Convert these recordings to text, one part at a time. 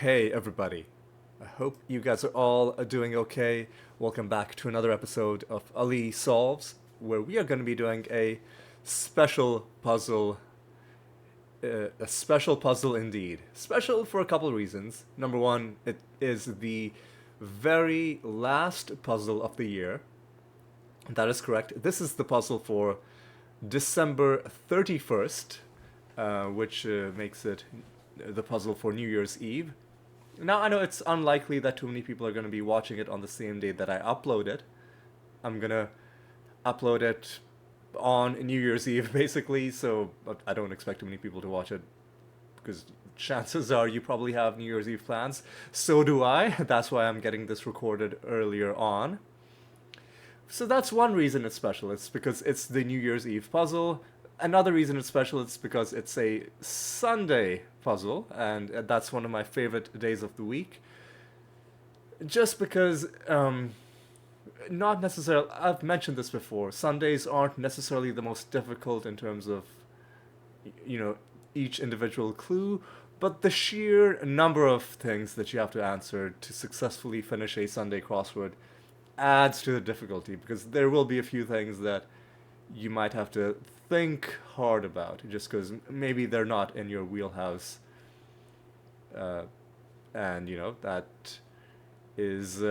Hey everybody, I hope you guys are all doing okay. Welcome back to another episode of Ali Solves, where we are going to be doing special puzzle, a special puzzle indeed. Special for a couple of reasons. Number one, it is the very last puzzle of the year. That is correct. This is the puzzle for December 31st, which makes it the puzzle for New Year's Eve. Now, I know it's unlikely that too many people are going to be watching it on the same day that I upload it. I'm going to upload it on New Year's Eve, basically, so I don't expect too many people to watch it because chances are you probably have New Year's Eve plans. So do I. That's why I'm getting this recorded earlier on. So that's one reason it's special. It's because it's the New Year's Eve puzzle. Another reason it's special is because it's a Sunday puzzle, and that's one of my favorite days of the week. Just because, not necessarily, I've mentioned this before, Sundays aren't necessarily the most difficult in terms of, you know, each individual clue, but the sheer number of things that you have to answer to successfully finish a Sunday crossword adds to the difficulty, because there will be a few things that you might have to think hard about just because maybe they're not in your wheelhouse. And, you know, that is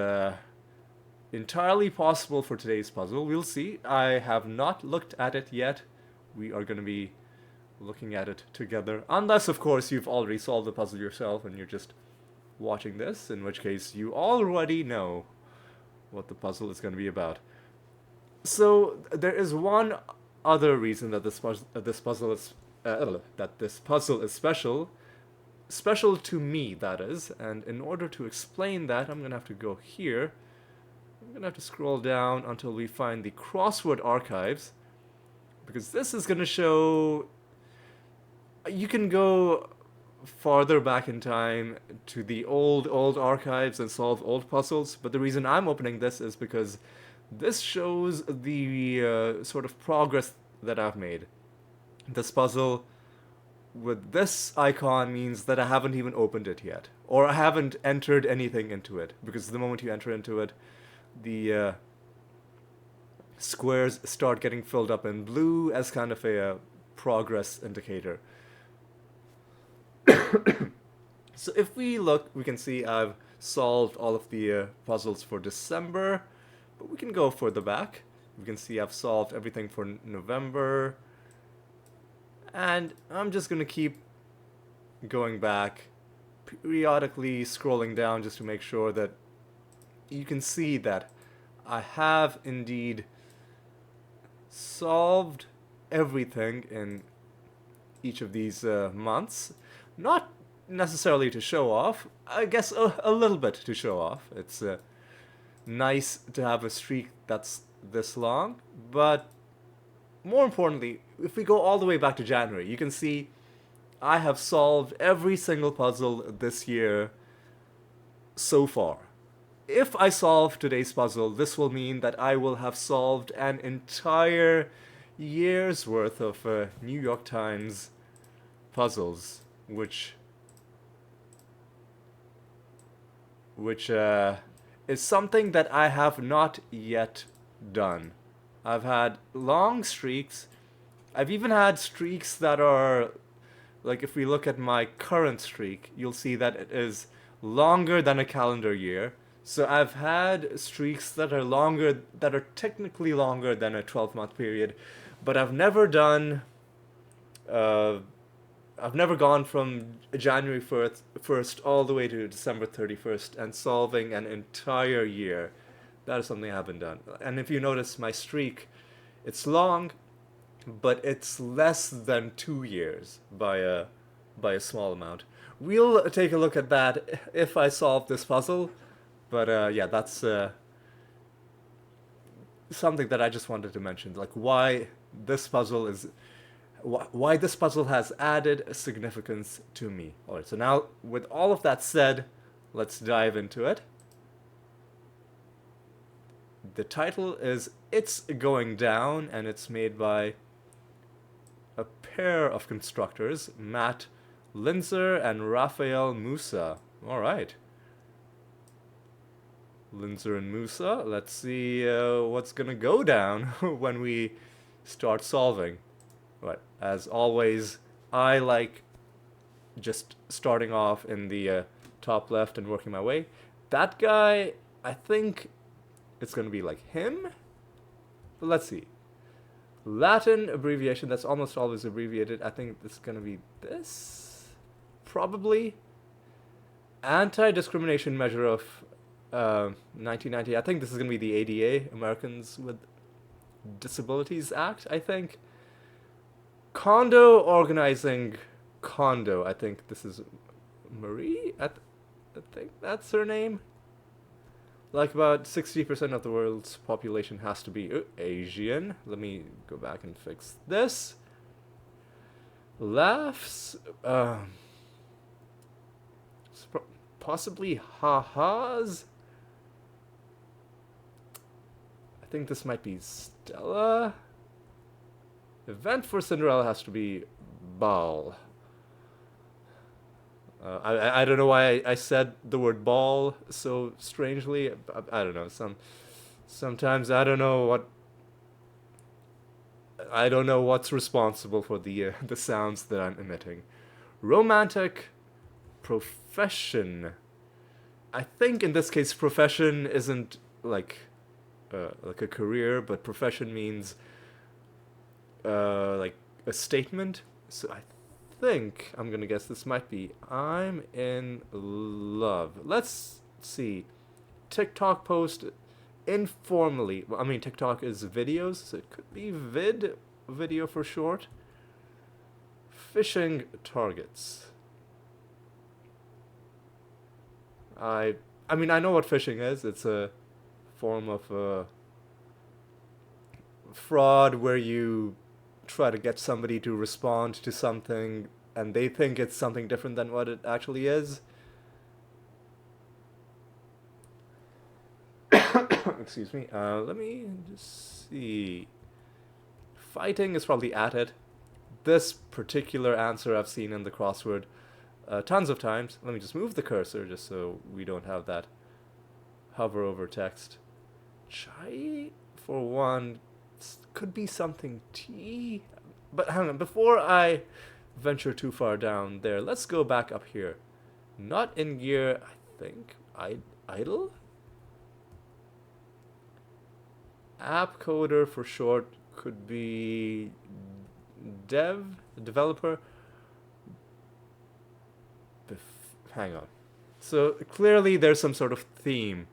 entirely possible for today's puzzle. We'll see. I have not looked at it yet. We are going to be looking at it together. Unless, of course, you've already solved the puzzle yourself and you're just watching this, in which case you already know what the puzzle is going to be about. So there is one other reason that this puzzle is special to me, that is. And in order to explain that, I'm gonna have to go here. I'm gonna have to scroll down until we find the Crossword archives, because this is gonna show. You can go farther back in time to the old archives and solve old puzzles, but the reason I'm opening this is because this shows the sort of progress that I've made. This puzzle with this icon means that I haven't even opened it yet, or I haven't entered anything into it, because the moment you enter into it, the squares start getting filled up in blue as kind of a progress indicator. So if we look, we can see I've solved all of the puzzles for December, but we can go further back. We can see I've solved everything for November, and I'm just gonna keep going back, periodically scrolling down just to make sure that you can see that I have indeed solved everything in each of these months. Not necessarily to show off, I guess a little bit to show off. It's nice to have a streak that's this long, but more importantly, if we go all the way back to January, you can see I have solved every single puzzle this year so far. If I solve today's puzzle, this will mean that I will have solved an entire year's worth of New York Times puzzles, which is something that I have not yet done. I've had long streaks. I've even had streaks that are, like, if we look at my current streak, you'll see that it is longer than a calendar year. So I've had streaks that are technically longer than a 12-month period, but I've never gone from January 1st all the way to December 31st and solving an entire year. That is something I haven't done. And if you notice my streak, it's long, but it's less than 2 years by a small amount. We'll take a look at that if I solve this puzzle. But yeah, that's something that I just wanted to mention, like why this puzzle has added significance to me. Alright, so now with all of that said, let's dive into it. The title is It's Going Down, and it's made by a pair of constructors, Matt Linzer and Rafael Musa. All right. Linzer and Musa. Let's see what's gonna go down when we start solving. But as always, I like just starting off in the top left and working my way. That guy, I think it's gonna be like him. But let's see. Latin abbreviation, that's almost always abbreviated. I think it's gonna be this. Probably. Anti-discrimination measure of 1990. I think this is gonna be the ADA, Americans with Disabilities Act, I think. Condo organizing condo. I think this is Marie. I think that's her name. Like about 60% of the world's population has to be Asian. Let me go back and fix this. Laughs. Possibly ha-has. I think this might be Stella. Event for Cinderella has to be ball. I don't know why I said the word ball so strangely. I don't know. Sometimes I don't know what's responsible for the sounds that I'm emitting. Romantic profession. I think in this case profession isn't like a career, but profession means like a statement. So I think I'm gonna guess this might be I'm in love. Let's see. TikTok post informally. Well, I mean TikTok is videos, so it could be video for short. Fishing targets. I mean I know what phishing is. It's a form of fraud where you try to get somebody to respond to something and they think it's something different than what it actually is. Excuse me. Let me just see. Fighting is probably at it. This particular answer I've seen in the crossword tons of times. Let me just move the cursor just so we don't have that hover over text. Chai, for one, could be something tea. But hang on, before I venture too far down there, let's go back up here. Not in gear, I think. Idle? App coder for short could be developer. Hang on. So clearly there's some sort of theme.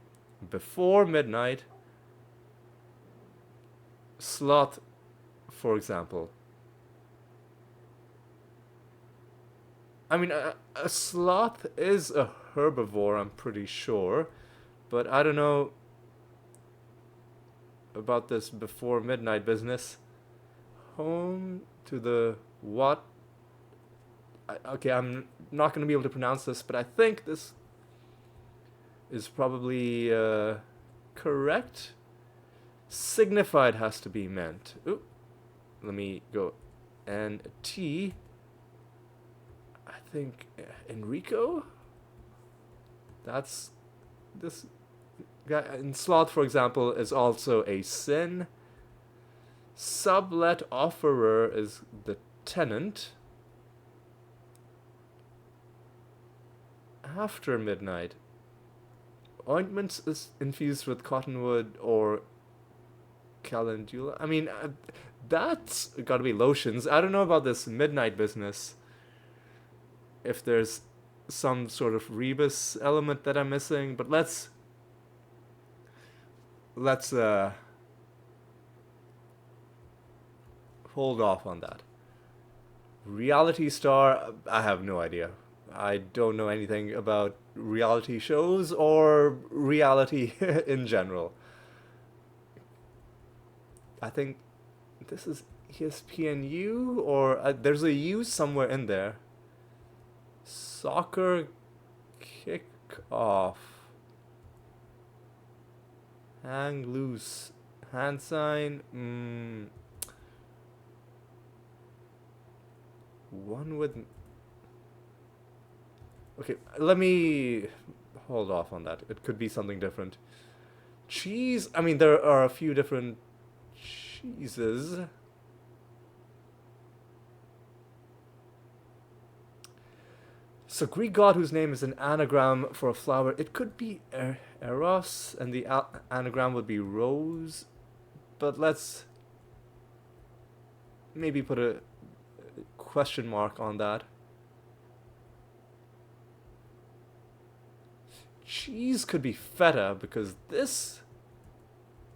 Before midnight, sloth, for example. I mean, a sloth is a herbivore, I'm pretty sure. But I don't know about this before midnight business. Home to the what? Okay, I'm not going to be able to pronounce this, but I think this is probably correct. Signified has to be meant. Ooh, let me go. NT. I think Enrico. That's this guy. And sloth, for example, is also a sin. Sublet offerer is the tenant. After midnight. Ointments is infused with cottonwood or calendula. I mean, that's gotta be lotions. I don't know about this midnight business. If there's some sort of rebus element that I'm missing, but let's hold off on that. Reality star, I have no idea. I don't know anything about reality shows or reality in general. I think this is ESPNU, or there's a U somewhere in there. Soccer kickoff. Hang loose. Hand sign. One with Okay, let me hold off on that. It could be something different. Cheese. I mean, there are a few different cheeses. So Greek god whose name is an anagram for a flower. It could be Eros, and the anagram would be rose. But let's maybe put a question mark on that. Cheese could be feta because this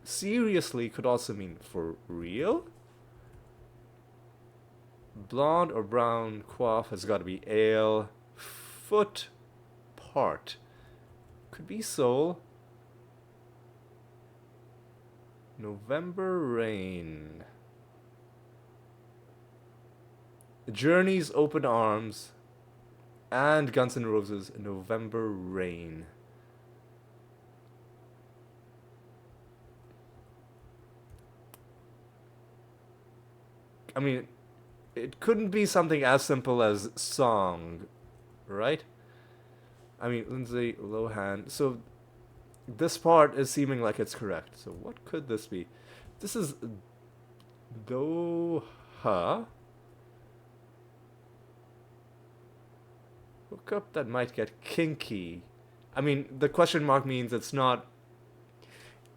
seriously could also mean for real. Blonde or brown quaff has got to be ale. Foot part could be soul. November rain. Journey's open arms. And Guns N' Roses November rain. I mean, it couldn't be something as simple as song, right? I mean, Lindsay Lohan. So this part is seeming like it's correct. So what could this be? This is Doha. Hookup that might get kinky. I mean, the question mark means it's not.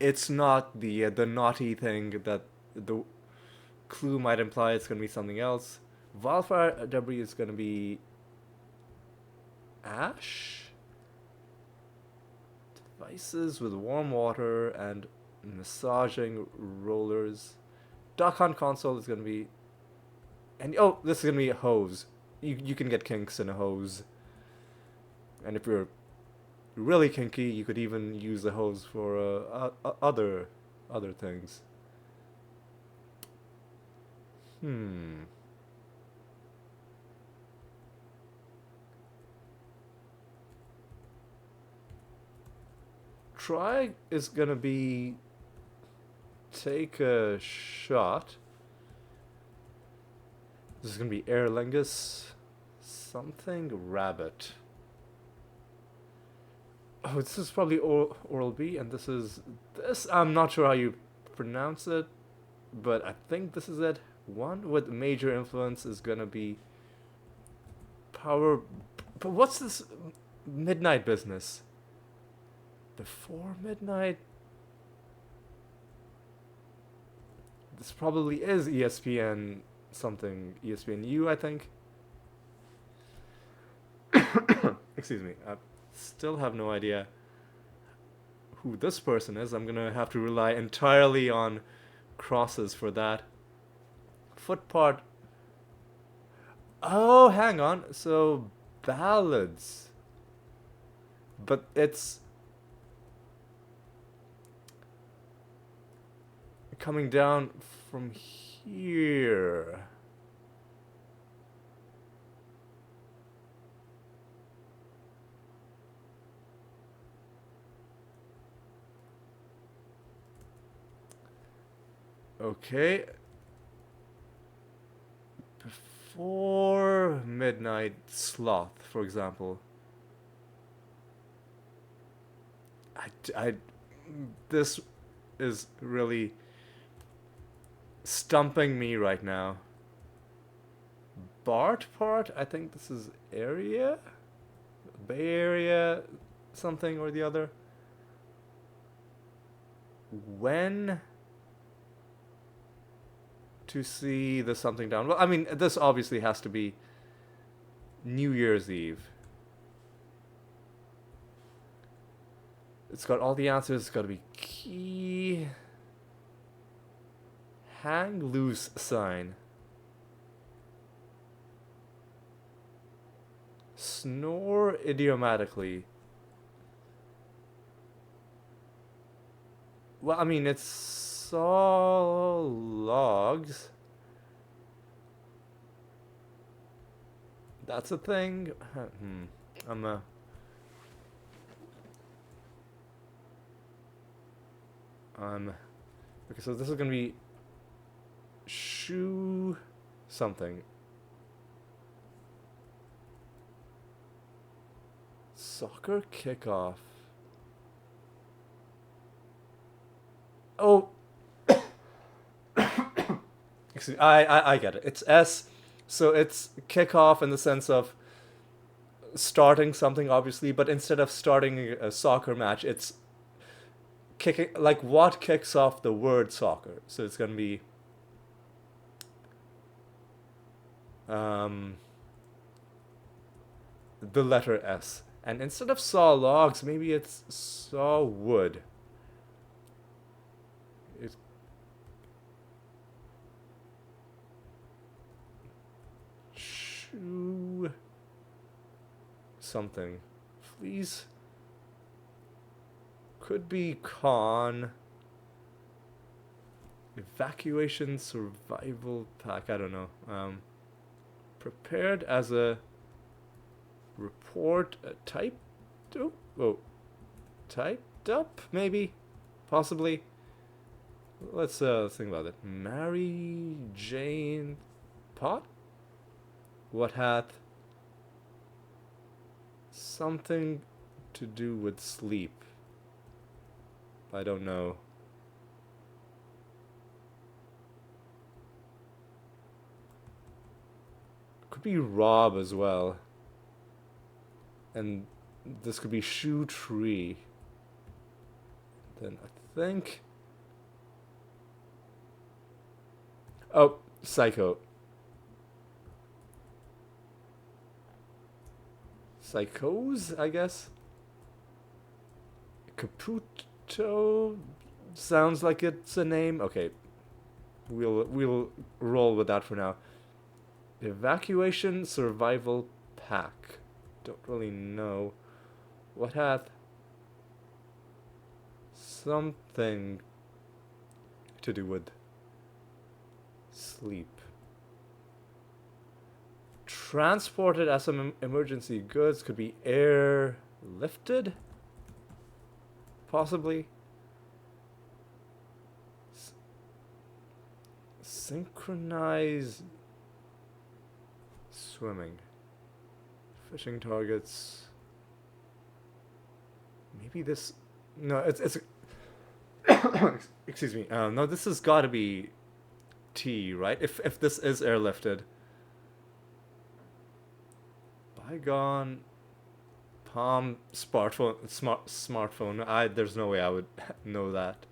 It's not the naughty thing that the clue might imply. It's gonna be something else. Wildfire debris is gonna be ash. Devices with warm water and massaging rollers. Duck Hunt console is gonna be. And oh, this is gonna be a hose. You can get kinks in a hose. And if you're really kinky, you could even use the hose for other things. Try is gonna be take a shot. This is gonna be Aer Lingus. Something rabbit. Oh, this is probably Oral B, and this is this. I'm not sure how you pronounce it, but I think this is it. One with major influence is gonna be power. But what's this midnight business? Before midnight. This probably is ESPN something. ESPNU, I think. Excuse me. I still have no idea who this person is. I'm gonna have to rely entirely on crosses for that. Foot part. Oh, hang on. So ballads, but it's coming down from here. Okay. Before midnight sloth, for example. This is really stumping me right now. Bart part? I think this is area? Bay Area, something or the other. When to see the something down? Well, I mean, this obviously has to be New Year's Eve. It's got all the answers. It's got to be key. Hang loose sign. Snore idiomatically. Well, I mean, it's saw logs. That's a thing. I'm okay, so this is gonna be shoe something. Soccer kickoff. Oh, excuse me, I get it. It's S, so it's kickoff in the sense of starting something, obviously, but instead of starting a soccer match, it's kicking, like what kicks off the word soccer. So it's gonna be um, the letter S. And instead of saw logs, maybe it's saw wood. It's shoe something. Please. Could be con. Evacuation survival pack. I don't know. Prepared as a report typed. Oh, typed up maybe, possibly. Let's think about it. Mary Jane Pot. What hath something to do with sleep? I don't know. Could be Rob as well. And this could be shoe tree. Then I think. Oh, psycho. Psychos, I guess. Caputo sounds like it's a name. Okay, we'll roll with that for now. Evacuation survival pack. Don't really know. What hath something to do with sleep? Transported as some emergency goods, could be airlifted, possibly. Synchronize swimming. Fishing targets. Maybe this. No, it's. Excuse me. No, this has got to be T, right? If this is airlifted. Bygone. Palm smartphone. There's no way I would know that.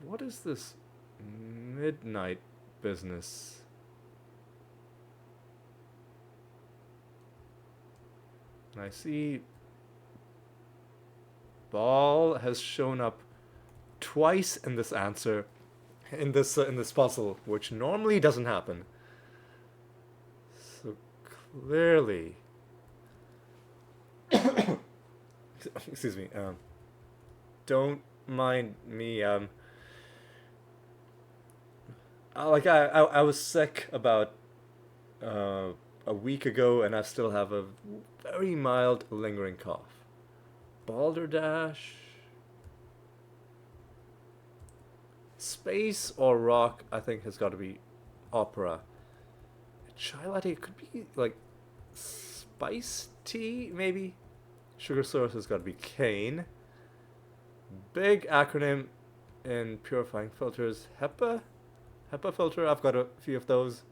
What is this midnight business? I see ball has shown up twice in this answer, in this puzzle, which normally doesn't happen. So clearly, excuse me. Don't mind me. I was sick about a week ago, and I still have a very mild lingering cough. Balderdash. Space or rock, I think, has got to be opera. Chai latte could be like spice tea, maybe. Sugar source has got to be cane. Big acronym in purifying filters. HEPA filter, I've got a few of those.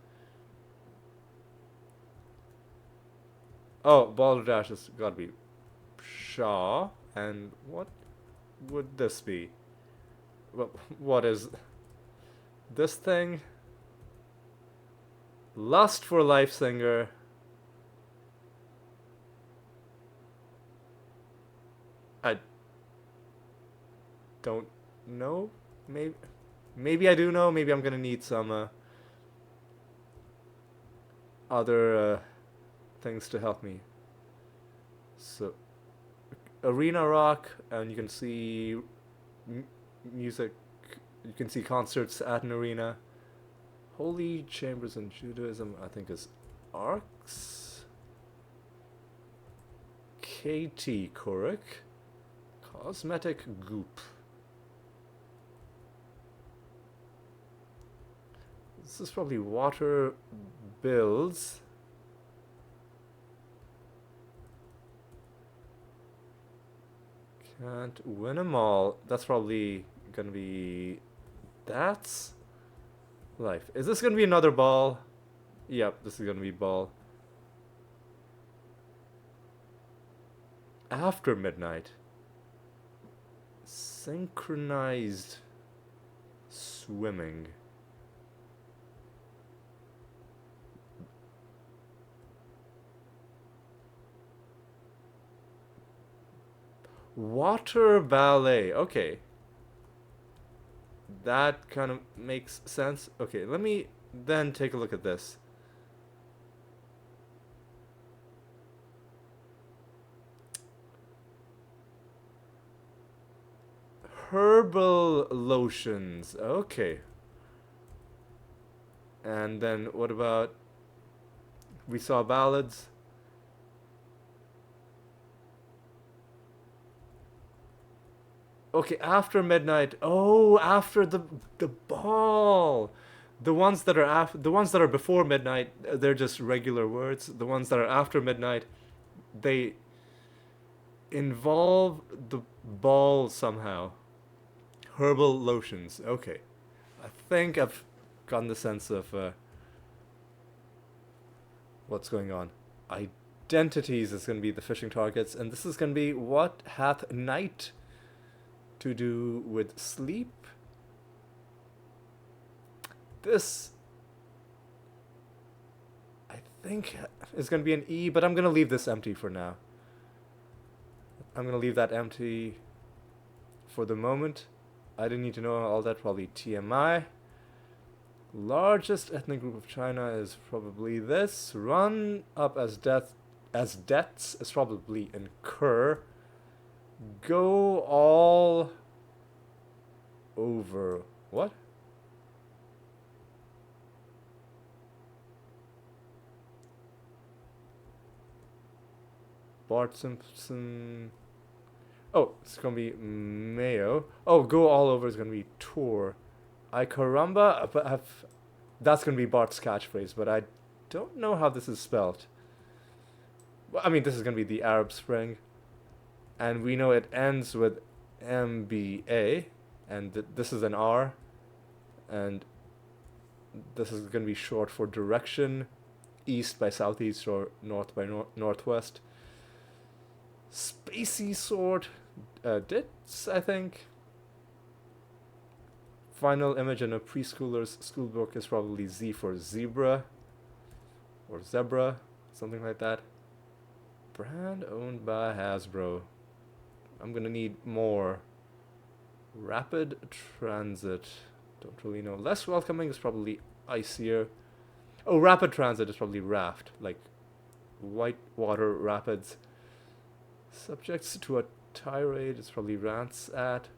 Oh, Balderdash has got to be Shaw. And what would this be? What is this thing? Lust for Life singer. I don't know. Maybe I do know. Maybe I'm gonna need some other things to help me. So, arena rock, and you can see music. You can see concerts at an arena. Holy Chambers in Judaism, I think, is Arcs. KT Korik. Cosmetic Goop. This is probably water bills. Can't win them all. That's probably gonna be... That's life. Is this gonna be another ball? Yep, this is gonna be ball. After midnight. Synchronized swimming. Water ballet. Okay. That kind of makes sense. Okay, let me then take a look at this. Herbal lotions. Okay. And then what about... We saw ballads. Okay, after midnight. Oh, after the ball. The ones that are before midnight, they're just regular words. The ones that are after midnight, they involve the ball somehow. Herbal lotions. Okay. I think I've gotten the sense of what's going on. Identities is going to be the fishing targets, and this is going to be what hath night to do with sleep. This, I think, is going to be an E, but I'm going to leave this empty for now. I'm going to leave that empty for the moment. I didn't need to know all that, probably TMI. Largest ethnic group of China is probably this. Run up as debts is probably incur. Go all over. What? Bart Simpson. Oh, it's gonna be Mayo. Oh, go all over is gonna be tour. I caramba, but that's gonna be Bart's catchphrase, but I don't know how this is spelled. Well, I mean, this is gonna be the Arab Spring, and we know it ends with MBA, and this is an R, and this is gonna be short for direction, east by southeast or north by northwest. Spacey sort, dits, I think. Final image in a preschooler's school book is probably Z for zebra, or zebra, something like that. Brand owned by Hasbro. I'm gonna need more. Rapid transit. Don't really know. Less welcoming is probably icier. Oh, rapid transit is probably raft, like whitewater rapids. Subjects to a tirade is probably rants at.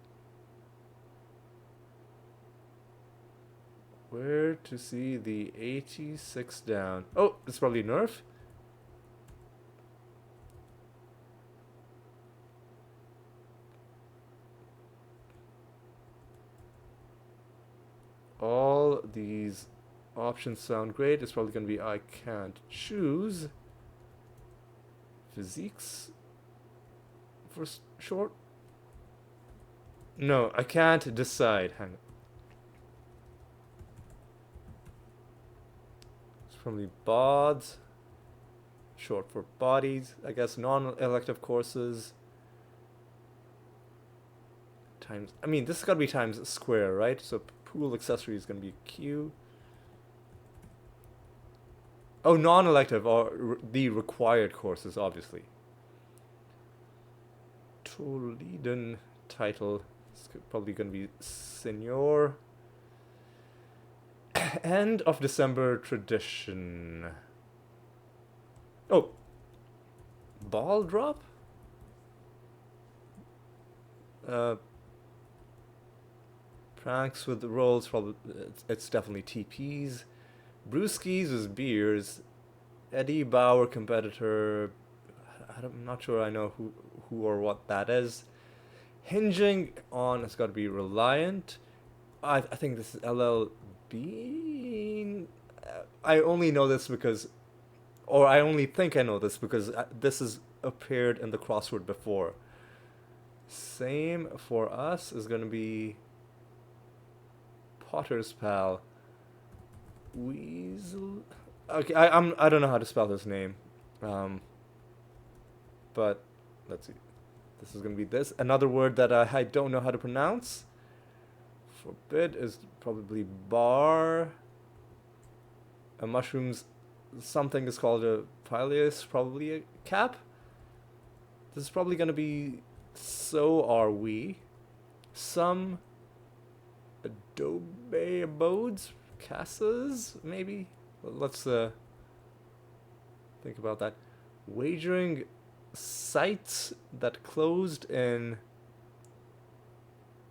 Where to see the 86 down? Oh, it's probably Nerf. All these options sound great. It's probably going to be I can't choose. Physiques for short? No, I can't decide. Hang on. It's probably BODs. Short for bodies. I guess non-elective courses. Times. I mean, this has got to be times square, right? So pool accessory is going to be Q. Oh, non-elective or the required courses, obviously. Toledan title is probably going to be Senior. End of December tradition. Oh, ball drop. Pranks with the rolls. Probably it's definitely TPs. Brewskis is beers. Eddie Bauer competitor. I'm not sure I know who or what that is. Hinging on, it's got to be reliant. I think this is LLB. I only know this because, or I only think I know this because this has appeared in the crossword before. Same for us is gonna be Potter's Pal. Weasel. Okay, I don't know how to spell his name, um, but let's see. This is gonna be this. Another word that I don't know how to pronounce. Forbid is probably bar. A mushroom's something is called a pileus, probably a cap. This is probably gonna be so are we. Some adobe abodes, casas, maybe. Let's think about that. Wagering sites that closed in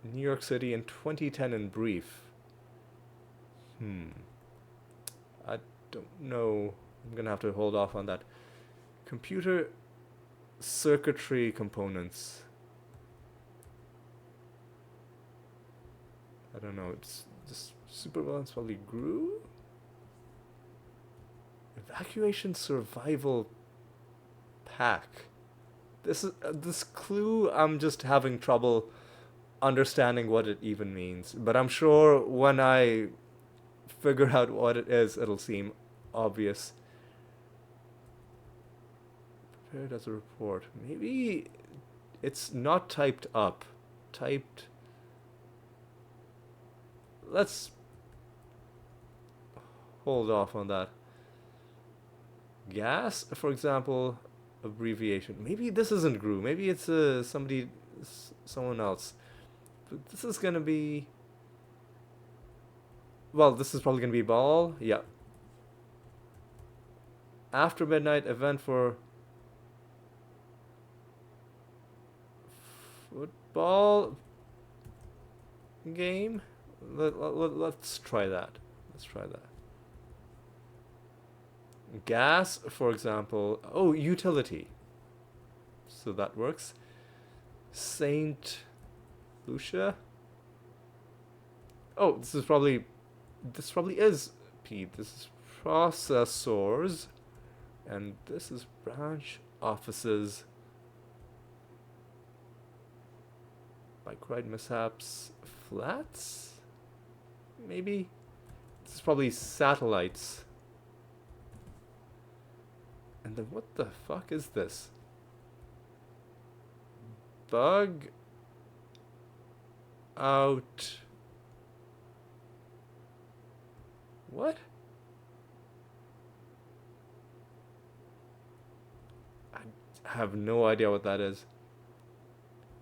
New York City in 2010 in brief. I don't know. I'm gonna have to hold off on that. Computer circuitry components. I don't know. It's just supervillains probably grew. Evacuation survival pack. This is this clue. I'm just having trouble understanding what it even means. But I'm sure when I figure out what it is, it'll seem obvious. Prepared as a report. Maybe it's not typed up. Typed. Let's hold off on that. Gas, for example, abbreviation. Maybe this isn't GRU. Maybe it's someone else. But this is gonna be. Well, this is probably gonna be ball. Yeah. After midnight event for football game. Let's try that. Let's try that. Gas, for example. Oh, utility. So that works. Saint Lucia. Oh, this probably is P. This is processors, and this is branch offices. Bike ride mishaps. Flats? Maybe? This is probably satellites. And then what the fuck is this? Bug out. What? I have no idea what that is.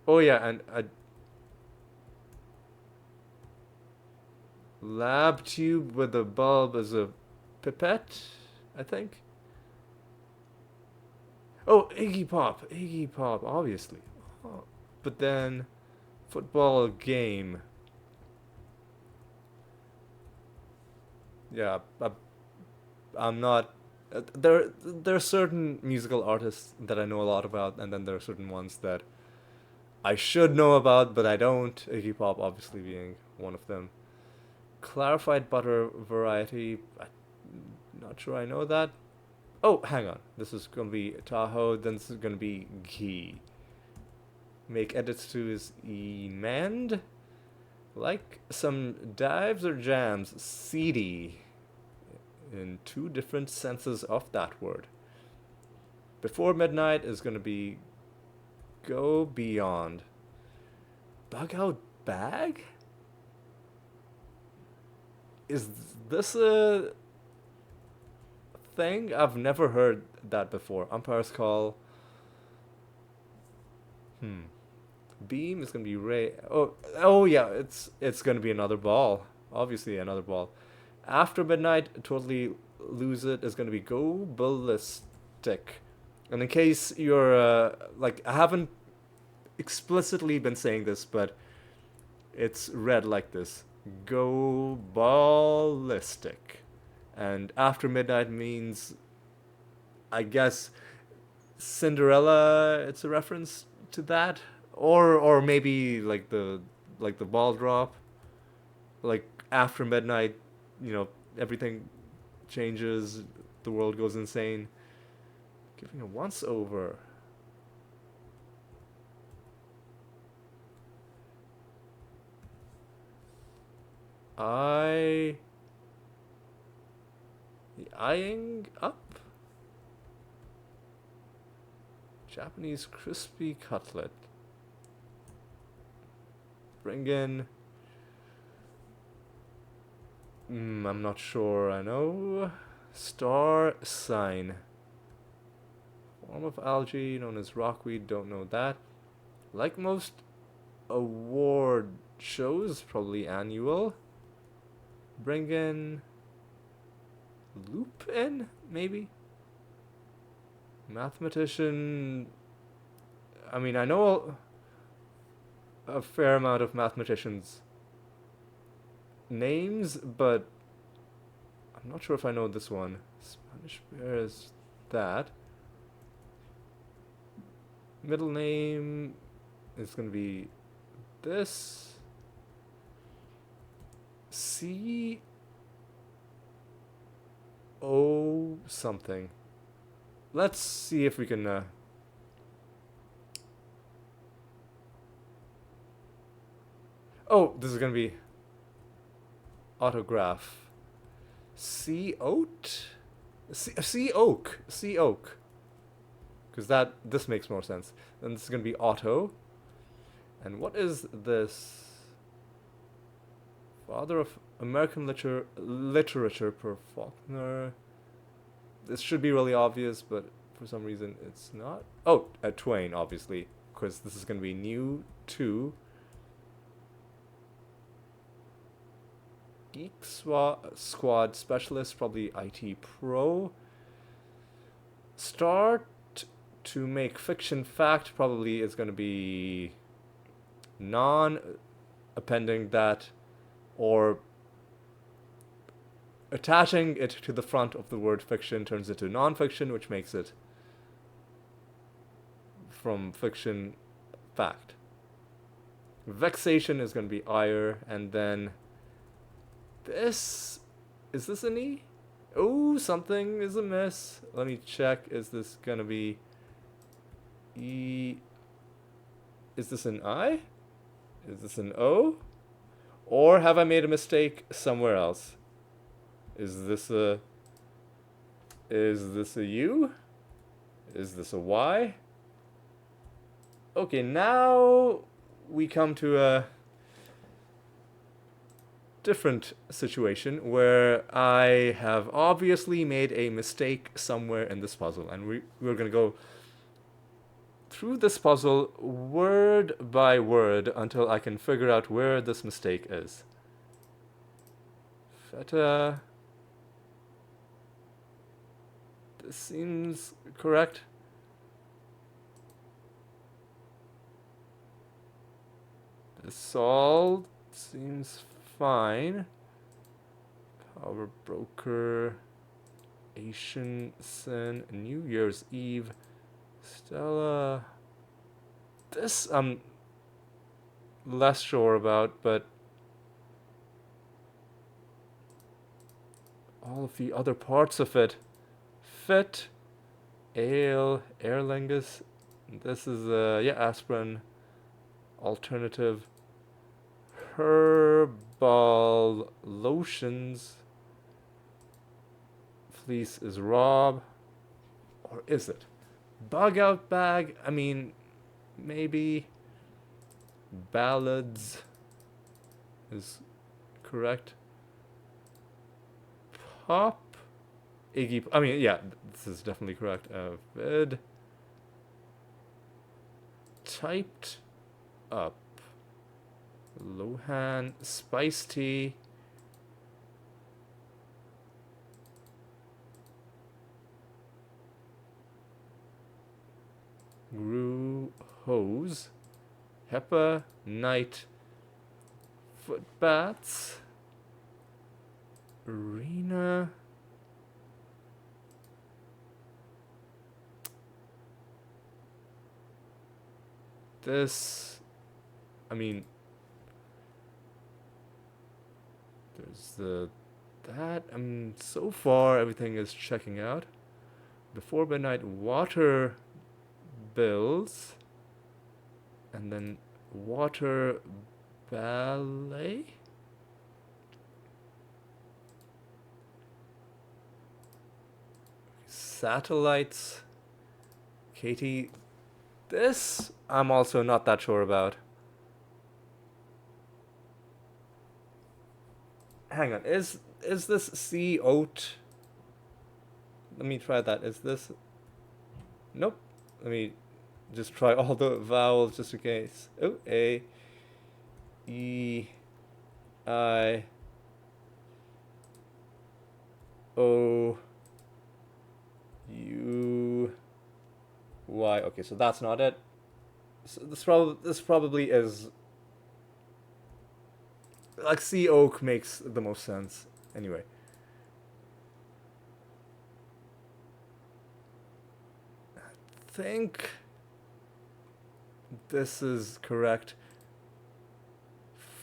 Oh yeah, and a lab tube with a bulb as a pipette, I think. Oh, Iggy Pop, obviously. Oh, but then, football game. Yeah, I'm not. There are certain musical artists that I know a lot about, and then there are certain ones that I should know about, but I don't. Iggy Pop, obviously, being one of them. Clarified butter variety. I'm not sure I know that. Oh, hang on. This is gonna be Tahoe. Then this is gonna be ghee. Make edits to his emand. Like some dives or jams. Seedy. In two different senses of that word. Before midnight is gonna be go beyond. Bug out bag? Is this a thing? I've never heard that before. Umpire's call. Beam is gonna be ray. Oh yeah, it's gonna be another ball. Obviously another ball. After midnight, totally lose it is gonna be go ballistic. And in case you're like, I haven't explicitly been saying this, but it's read like this: go ballistic. And after midnight means, I guess, Cinderella. It's a reference to that, or maybe like the ball drop. Like after midnight, everything changes. The world goes insane. Giving a once over. I... Eyeing up? Japanese crispy cutlet. Bring in... I'm not sure I know. Star sign. Form of algae known as rockweed, don't know that. Like most award shows, probably annual. Bring in... Lupin, maybe? Mathematician... I mean, I know a fair amount of mathematicians' names, but I'm not sure if I know this one. Spanish bear is that. Middle name is going to be this. C O something. Let's see if we can oh, this is gonna be autograph. Sea oat? Sea oak. Sea oak. Because this makes more sense. Then this is gonna be auto. And what is this? Father of American literature per Faulkner. This should be really obvious, but for some reason it's not. Oh, Twain, obviously, because this is going to be new to Geek Squad Specialist, probably IT Pro. Start to make fiction fact, probably is going to be non-appending that, or attaching it to the front of the word fiction turns it to non-fiction, which makes it from fiction fact. Vexation is going to be ire, and then this, is this an E? Oh, something is amiss. Let me check. Is this going to be E? Is this an I? Is this an O? Or have I made a mistake somewhere else? Is this a U? Is this a Y? Okay, now we come to a different situation where I have obviously made a mistake somewhere in this puzzle, and we're going to go through this puzzle word by word until I can figure out where this mistake is. Feta. This seems correct. The salt seems fine. Power broker. Asian sin. New Year's Eve. Stella. This I'm less sure about, but all of the other parts of it. Fit, ale, Aer Lingus. This is aspirin. Alternative. Herbal lotions. Fleece is Rob. Or is it? Bug out bag? I mean, maybe. Ballads is correct. Pop. Iggy. I mean, yeah, this is definitely correct. Vid. Typed up. Lohan. Spice tea. Grew hose. Hepa. Night. Foot baths. Arena. This, I mean, there's that, so far everything is checking out. Before midnight water bills, and then water ballet. Satellites. Katie. This I'm also not that sure about. Hang on, is this sea oat? Let me try that. Is this? Nope. Let me just try all the vowels just in case. Oh, A, E, I, O, U, Y. Okay, so that's not it. So this probably is like sea oak makes the most sense. Anyway. Think this is correct.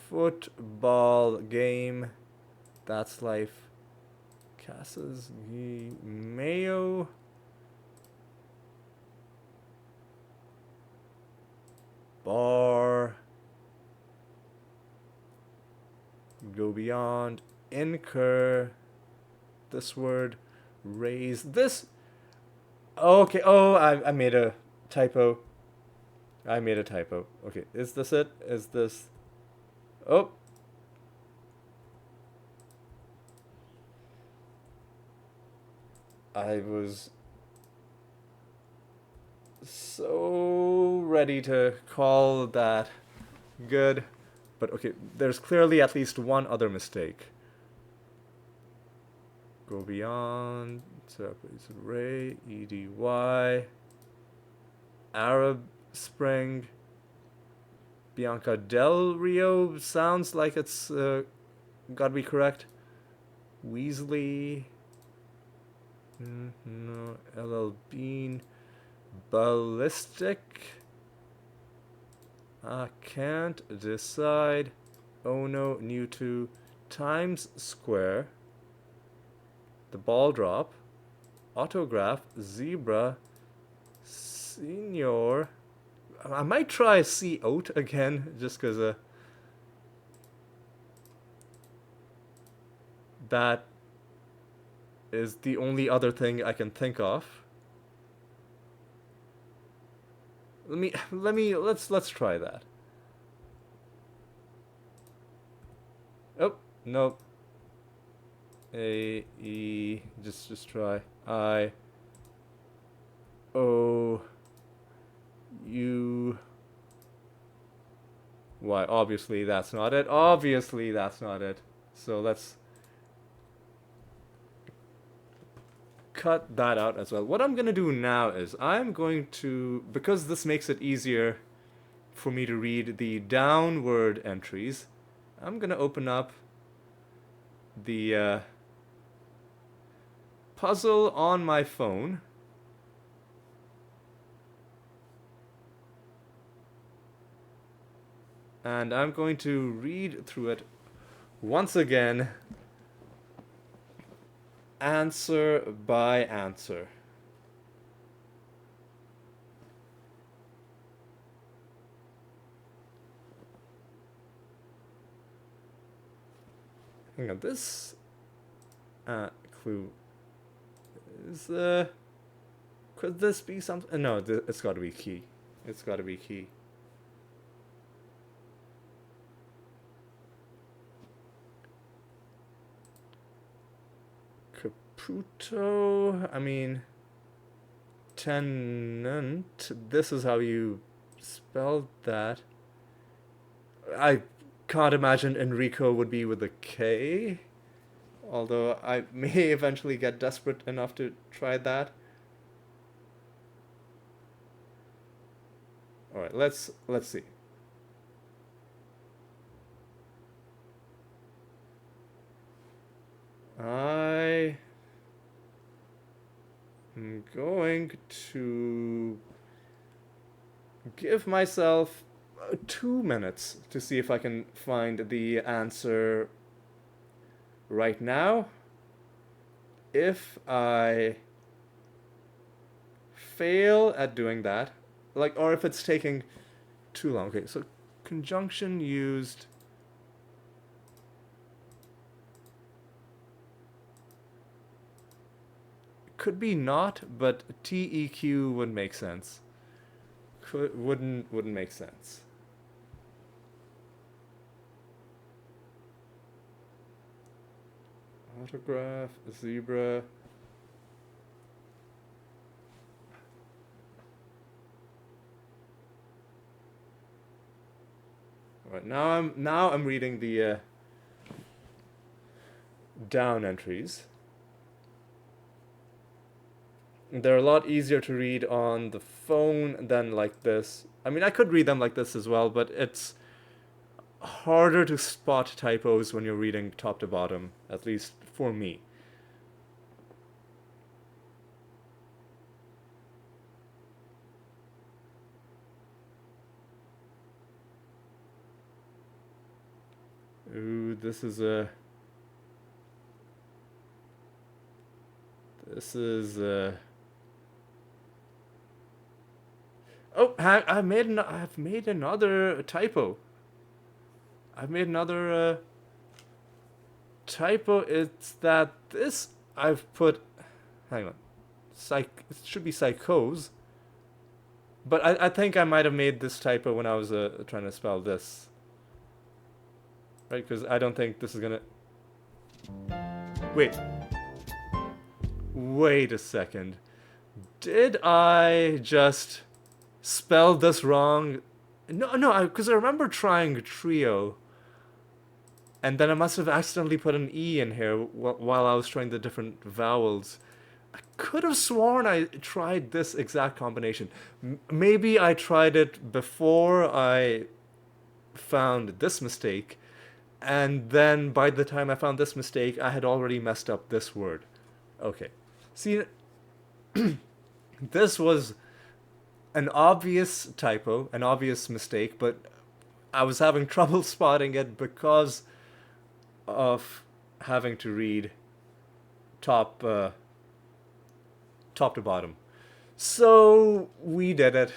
Football game. That's life. Casas Mayo. Bar. Go beyond. Incur. This word. Raise. This. Okay. Oh, I made a typo. I made a typo. Okay. Is this it? Is this. Oh. I was so ready to call that good. But okay, there's clearly at least one other mistake. Go beyond. Ray. EDY. Arab Spring. Bianca Del Rio sounds like it's gotta be correct. Weasley. No. LL Bean. Ballistic. I can't decide. Oh no. New to Times Square. The ball drop. Autograph. Zebra. Senior. I might try sea oat again, just because that is the only other thing I can think of. Let's try that. Oh, nope. A, E, just try. I, O, U, Y. Obviously that's not it. Obviously that's not it. So let's cut that out as well. What I'm gonna do now is I'm going to, because this makes it easier for me to read the downward entries, I'm gonna open up the puzzle on my phone. And I'm going to read through it once again, answer by answer. Hang on, this clue is could this be something? No, it's got to be key. It's got to be key. Caputo. I mean, tenant. This is how you spelled that. I can't imagine Enrico would be with a K. Although I may eventually get desperate enough to try that. All right, let's see. I am going to give myself 2 minutes to see if I can find the answer right now. If I fail at doing that, or if it's taking too long. Okay, so conjunction used. could be not, but TEQ would make sense. Wouldn't make sense. Autograph, zebra. All right, now I'm reading the down entries. They're a lot easier to read on the phone than like this. I mean, I could read them like this as well, but it's harder to spot typos when you're reading top to bottom, at least for me. Ooh, this is a. This is a. Oh, I've made another typo. I've made another typo. It's that this I've put. Hang on. It should be psychose. But I think I might have made this typo when I was trying to spell this. Right? Because I don't think this is gonna. Wait. Wait a second. Did I just spell this wrong? No, because I remember trying trio. And then I must have accidentally put an E in here while I was trying the different vowels. I could have sworn I tried this exact combination. Maybe I tried it before I found this mistake. And then by the time I found this mistake, I had already messed up this word. Okay. See, this was an obvious typo, an obvious mistake, but I was having trouble spotting it because of having to read top top to bottom. So we did it.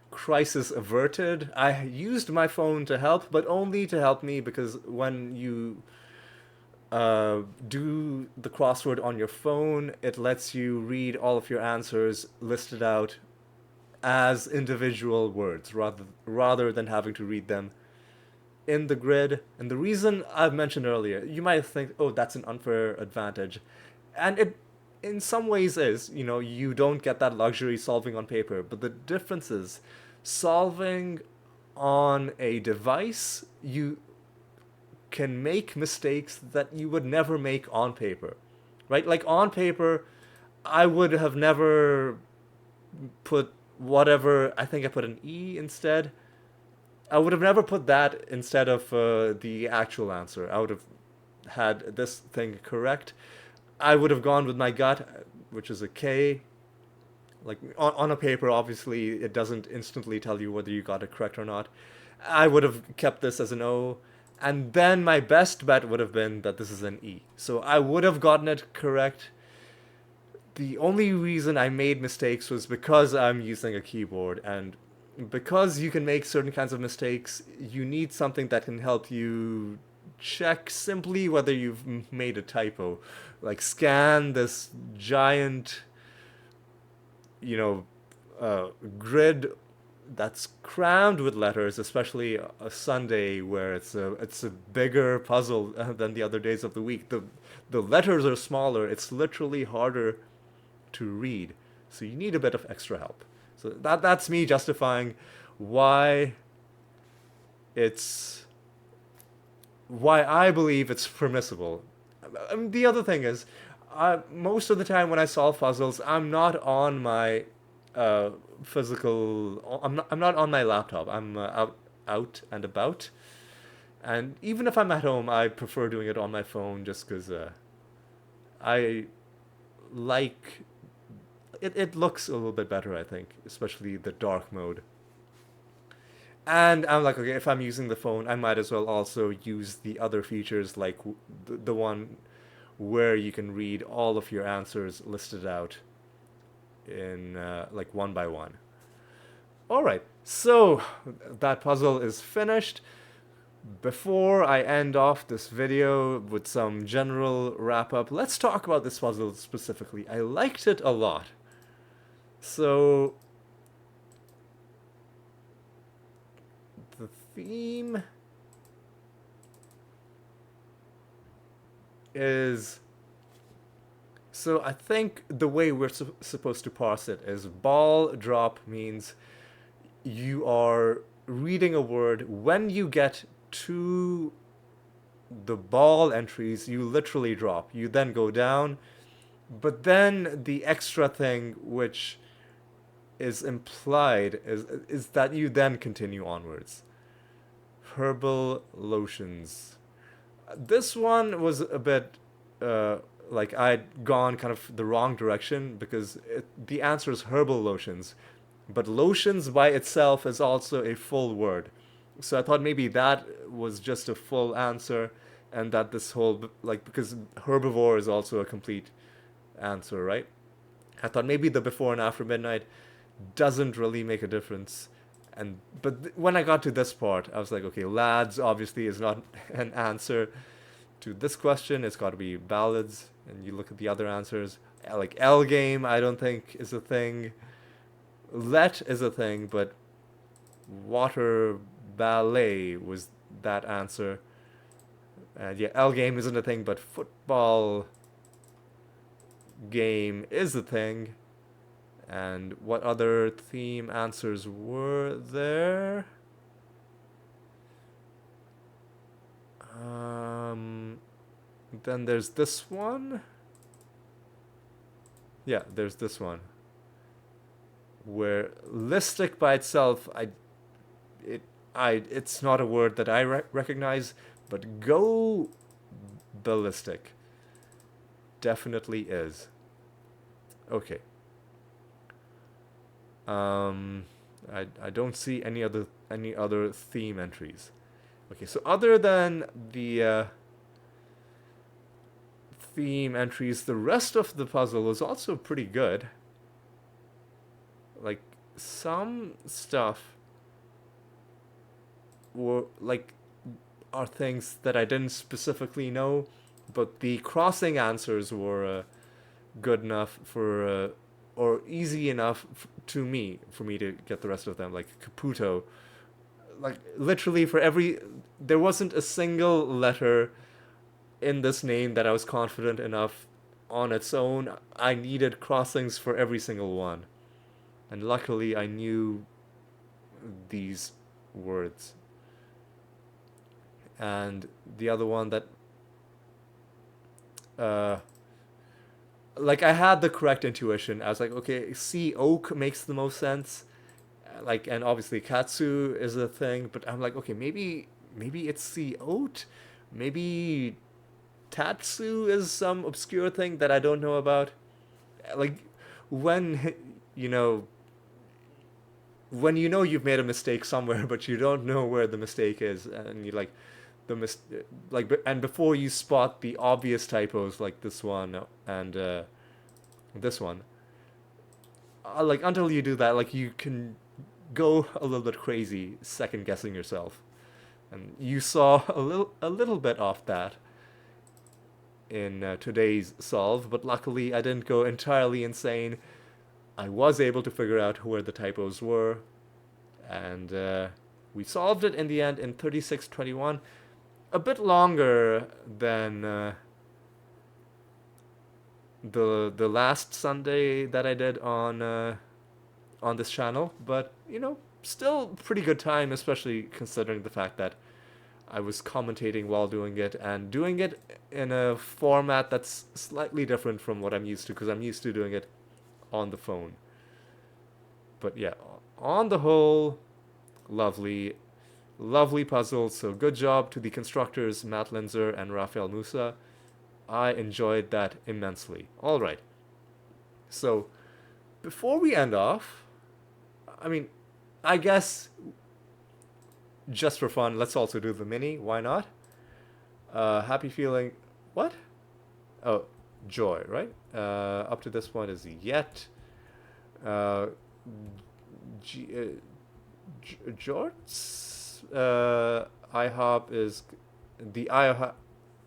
Crisis averted. I used my phone to help, but only to help me because when you do the crossword on your phone, it lets you read all of your answers listed out as individual words rather than having to read them in the grid. And the reason I've mentioned earlier, you might think, oh, that's an unfair advantage. And it in some ways is, you don't get that luxury solving on paper. But the difference is solving on a device, you can make mistakes that you would never make on paper, right? Like on paper, I would have never put whatever, I think I put an E instead. I would have never put that instead of the actual answer. I would have had this thing correct. I would have gone with my gut, which is a K. Like on a paper, obviously, it doesn't instantly tell you whether you got it correct or not. I would have kept this as an O. And then my best bet would have been that this is an E. So I would have gotten it correct. The only reason I made mistakes was because I'm using a keyboard. And because you can make certain kinds of mistakes, you need something that can help you check simply whether you've made a typo. Like scan this giant, grid that's crammed with letters, especially a Sunday where it's a bigger puzzle than the other days of the week. The letters are smaller. It's literally harder to read. So you need a bit of extra help. So that's me justifying why I believe it's permissible. I mean, the other thing is, most of the time when I solve puzzles, I'm not on my physical. I'm not on my laptop. I'm out and about. And even if I'm at home, I prefer doing it on my phone just because I like it. It looks a little bit better, I think, especially the dark mode. And I'm like, okay, if I'm using the phone, I might as well also use the other features like the one where you can read all of your answers listed out in like one by one. All right, so that puzzle is finished. Before I end off this video with some general wrap up, let's talk about this puzzle specifically. I liked it a lot. So, the theme is. So, I think the way we're supposed to parse it is ball drop means you are reading a word. When you get to the ball entries, you literally drop. You then go down, but then the extra thing which is implied is that you then continue onwards. Herbal lotions. This one was a bit like I'd gone kind of the wrong direction because the answer is herbal lotions, but lotions by itself is also a full word. So I thought maybe that was just a full answer, and that this whole like because herbivore is also a complete answer, right? I thought maybe the before and after midnight doesn't really make a difference. And but when I got to this part, I was like, okay, lads obviously is not an answer to this question. It's got to be ballads. And you look at the other answers, like L game, I don't think is a thing. Let is a thing, but water ballet was that answer. And yeah, L game isn't a thing, but football game is a thing. And what other theme answers were there? Then there's this one. Yeah, there's this one. Where listic by itself, it's not a word that I recognize, but go ballistic definitely is. Okay. I don't see any other theme entries. Okay, so other than the theme entries, the rest of the puzzle is also pretty good. Like some stuff were like are things that I didn't specifically know, but the crossing answers were good enough for or easy enough to me for me to get the rest of them. Like Caputo, like literally for every there wasn't a single letter in this name that I was confident enough on its own. I needed crossings for every single one, and luckily I knew these words. And the other one that uh like I had the correct intuition. I was like, okay, C oak makes the most sense. Like, and obviously katsu is a thing, but I'm like, okay, maybe it's C oat, maybe tatsu is some obscure thing that I don't know about. Like, when you know when you've made a mistake somewhere, but you don't know where the mistake is, and you like the and before you spot the obvious typos like this one and this one, like until you do that, like you can go a little bit crazy, second guessing yourself, and you saw a little bit of that in today's solve, but luckily I didn't go entirely insane. I was able to figure out where the typos were, and we solved it in the end in 36:21. A bit longer than the last Sunday that I did on this channel, but still pretty good time, especially considering the fact that I was commentating while doing it and doing it in a format that's slightly different from what I'm used to, because I'm used to doing it on the phone. But yeah, on the whole, lovely, lovely puzzle. So good job to the constructors, Matt Linzer and Rafael Musa. I enjoyed that immensely. All right. So before we end off, I mean, I guess just for fun, let's also do the mini. Why not? Happy feeling. What? Oh, joy, right? Up to this point is yet. Uh, Jorts? IHOP is the I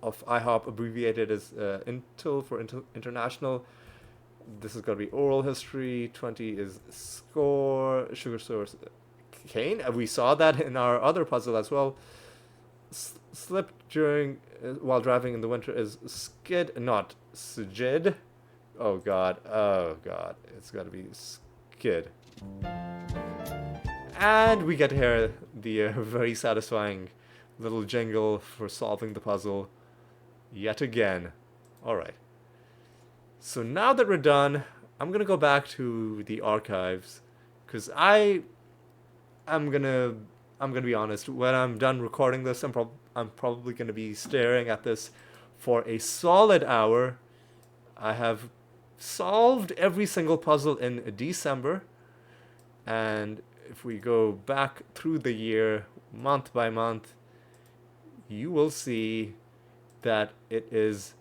of IHOP abbreviated as Intel for International. This is going to be oral history. 20 is score. Sugar source cane. We saw that in our other puzzle as well. Slip during while driving in the winter is skid, not sujid. Oh god. Oh god. It's got to be skid. And we get to hear the very satisfying little jingle for solving the puzzle yet again. Alright. So now that we're done, I'm going to go back to the archives, because I'm gonna be honest. When I'm done recording this, I'm probably gonna be staring at this for a solid hour. I have solved every single puzzle in December, and if we go back through the year, month by month, you will see that it is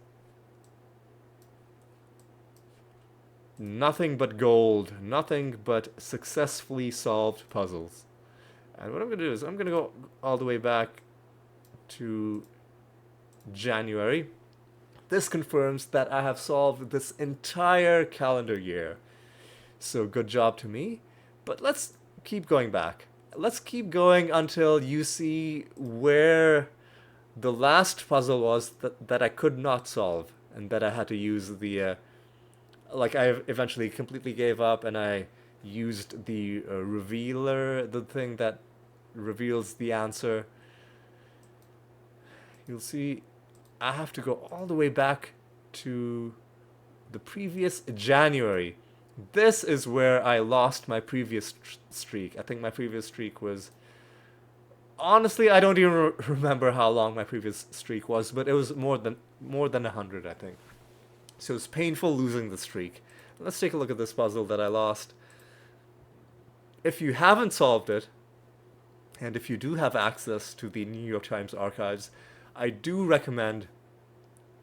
nothing but gold, nothing but successfully solved puzzles. And what I'm going to do is I'm going to go all the way back to January. This confirms that I have solved this entire calendar year. So good job to me. But let's keep going back. Let's keep going until you see where the last puzzle was that I could not solve, and that I had to use the... like, I eventually completely gave up, and I used the revealer, the thing that reveals the answer. You'll see I have to go all the way back to the previous January. This is where I lost my previous streak. I think my previous streak was... honestly, I don't even remember how long my previous streak was, but it was more than 100, I think. So it's painful losing the streak. Let's take a look at this puzzle that I lost. If you haven't solved it, and if you do have access to the New York Times archives, I do recommend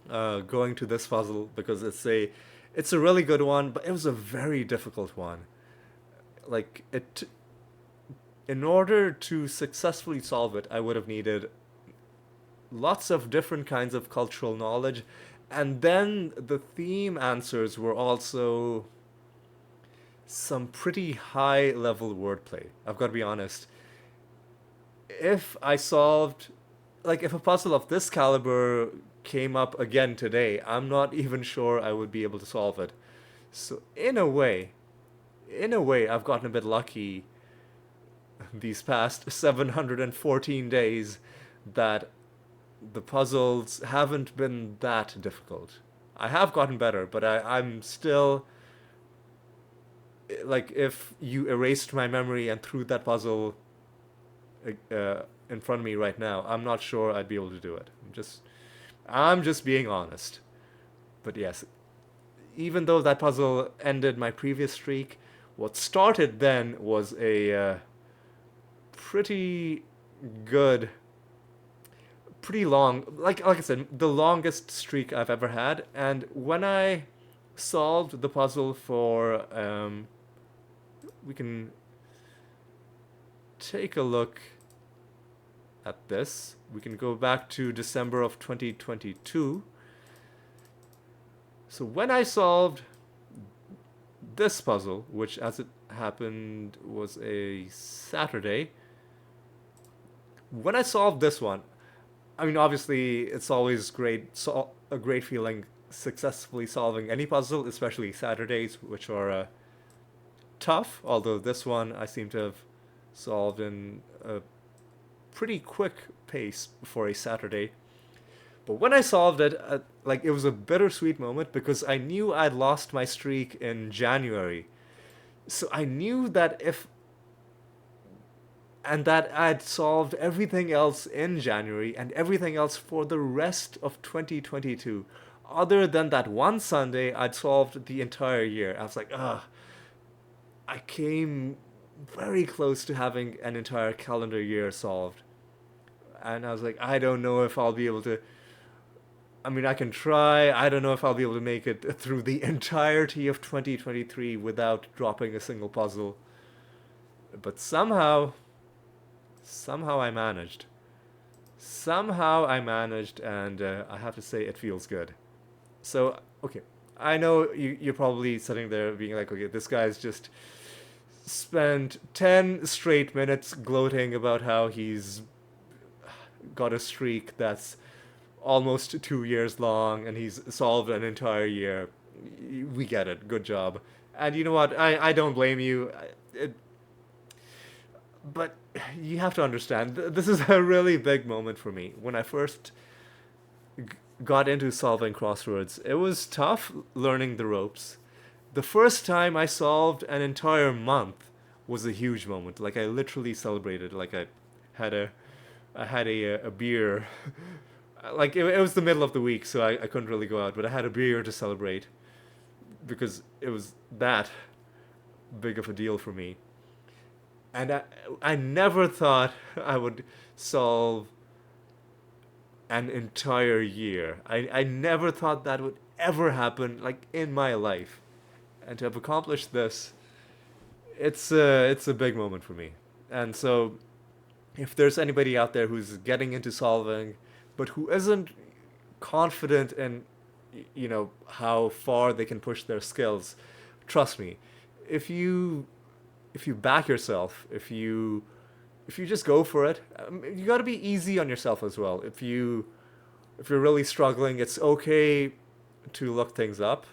going to this puzzle, because it's a really good one, but it was a very difficult one. Like, in order to successfully solve it, I would have needed lots of different kinds of cultural knowledge, and then the theme answers were also some pretty high level wordplay. I've got to be honest. If I solved, like, if a puzzle of this caliber came up again today, I'm not even sure I would be able to solve it. So in a way, I've gotten a bit lucky these past 714 days that the puzzles haven't been that difficult. I have gotten better, but I'm still... like, if you erased my memory and threw that puzzle in front of me right now, I'm not sure I'd be able to do it. I'm just being honest. But yes, even though that puzzle ended my previous streak, what started then was a pretty good, pretty long, like I said, the longest streak I've ever had. And when I solved the puzzle for we can take a look at this. We can go back to December of 2022. So when I solved this puzzle, which as it happened was a Saturday, when I solved this one, I mean, obviously it's always a great feeling successfully solving any puzzle, especially Saturdays, which are tough, although this one I seem to have solved in a pretty quick pace for a Saturday. But when I solved it, like, it was a bittersweet moment, because I knew I'd lost my streak in January. So I knew that that I'd solved everything else in January and everything else for the rest of 2022. Other than that one Sunday, I'd solved the entire year. I was like, ugh. I came very close to having an entire calendar year solved. And I was like, I don't know if I'll be able to... I mean, I can try. I don't know if I'll be able to make it through the entirety of 2023 without dropping a single puzzle. But somehow somehow I managed. Somehow I managed, and I have to say it feels good. So, okay, I know you're probably sitting there being like, okay, this guy's just spent 10 straight minutes gloating about how he's got a streak that's almost 2 years long and he's solved an entire year. We get it. Good job. And you know what? I don't blame you. But you have to understand, this is a really big moment for me. When I first got into solving crosswords, it was tough learning the ropes. The first time I solved an entire month was a huge moment. Like I literally celebrated. Like had a I had a beer. Like it was the middle of the week, so I couldn't really go out, but I had a beer to celebrate because it was that big of a deal for me. And I never thought I would solve an entire year. I never thought that would ever happen, like in my life. And to have accomplished this, it's a big moment for me. And so, if there's anybody out there who's getting into solving, but who isn't confident in, how far they can push their skills, trust me, if you if you back yourself, if you just go for it, you got to be easy on yourself as well. If you're really struggling, it's okay to look things up.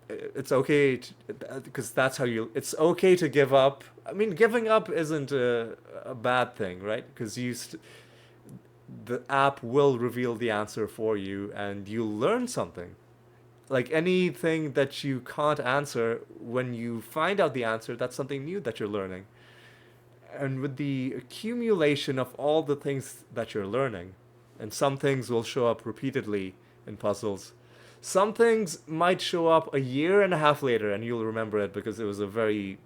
It's okay because that's how you. It's okay to give up. I mean, giving up isn't a bad thing, right? Because the app will reveal the answer for you, and you'll learn something. Like anything that you can't answer, when you find out the answer, that's something new that you're learning. And with the accumulation of all the things that you're learning, and some things will show up repeatedly in puzzles. Some things might show up a year and a half later, and you'll remember it because it was a very,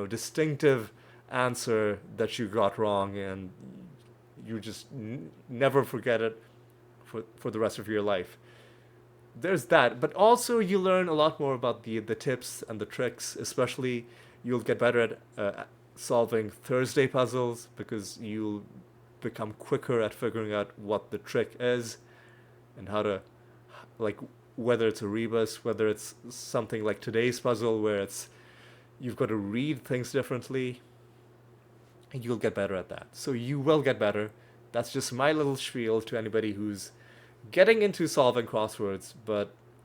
distinctive answer that you got wrong, and you just never forget it for the rest of your life. There's that, but also you learn a lot more about the tips and the tricks. Especially, you'll get better at solving Thursday puzzles because you'll become quicker at figuring out what the trick is and how to, like, whether it's a rebus, whether it's something like today's puzzle where it's you've got to read things differently, and you'll get better at that. So you will get better. That's just my little spiel to anybody who's getting into solving crosswords,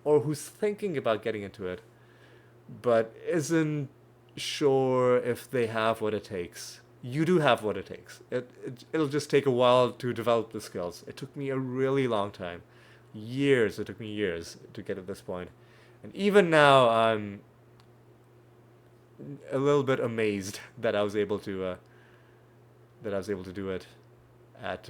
or who's thinking about getting into it, but isn't sure if they have what it takes. You do have what it takes. It'll just take a while to develop the skills. It took me a really long time. Years. It took me years to get at this point. And even now, I'm a little bit amazed that I was able to do it at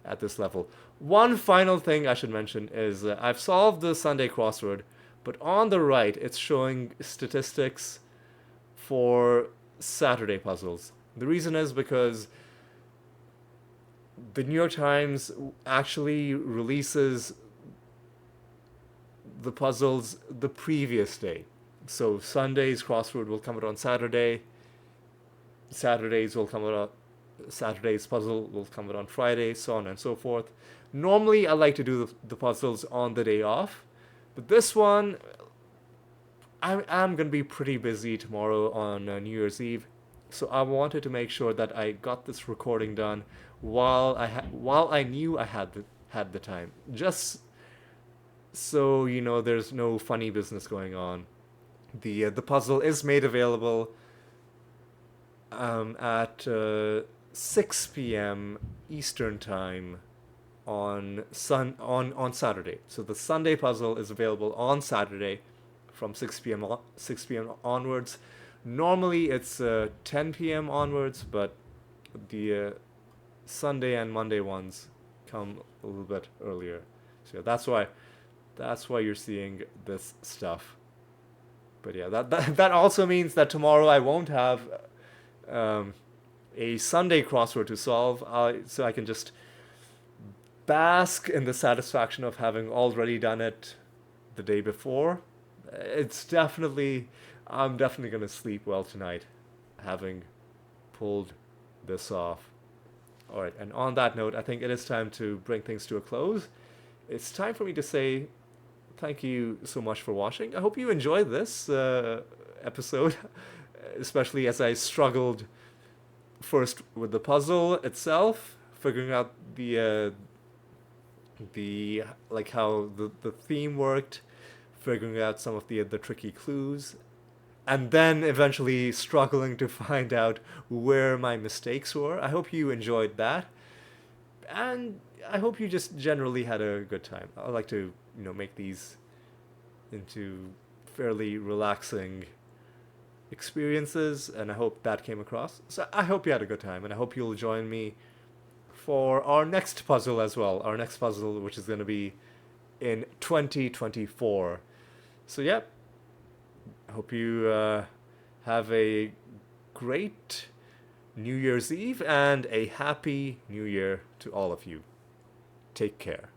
at this level. One final thing I should mention is I've solved the Sunday crossword, but on the right it's showing statistics for Saturday puzzles. The reason is because the New York Times actually releases the puzzles the previous day. So Sunday's crossword will come out on Saturday. Saturday's puzzle will come out on Friday, so on and so forth. Normally, I like to do the puzzles on the day off, but this one, I'm going to be pretty busy tomorrow on New Year's Eve, so I wanted to make sure that I got this recording done while I knew I had the time, just so there's no funny business going on. The puzzle is made available at 6 p.m. Eastern time on Saturday. So the Sunday puzzle is available on Saturday from 6 p.m. onwards. Normally it's 10 p.m. onwards, but the Sunday and Monday ones come a little bit earlier. So that's why you're seeing this stuff. But yeah, that also means that tomorrow I won't have a Sunday crossword to solve, so I can just bask in the satisfaction of having already done it the day before. I'm definitely going to sleep well tonight, having pulled this off. All right, and on that note, I think it is time to bring things to a close. It's time for me to say thank you so much for watching. I hope you enjoyed this episode, especially as I struggled first with the puzzle itself, figuring out the like how the theme worked, figuring out some of the tricky clues, and then eventually struggling to find out where my mistakes were. I hope you enjoyed that, and I hope you just generally had a good time. I like to, make these into fairly relaxing experiences, and I hope that came across. So I hope you had a good time, and I hope you'll join me for our next puzzle as well. Our next puzzle, which is going to be in 2024. So, yeah, I hope you have a great New Year's Eve and a happy New Year to all of you. Take care.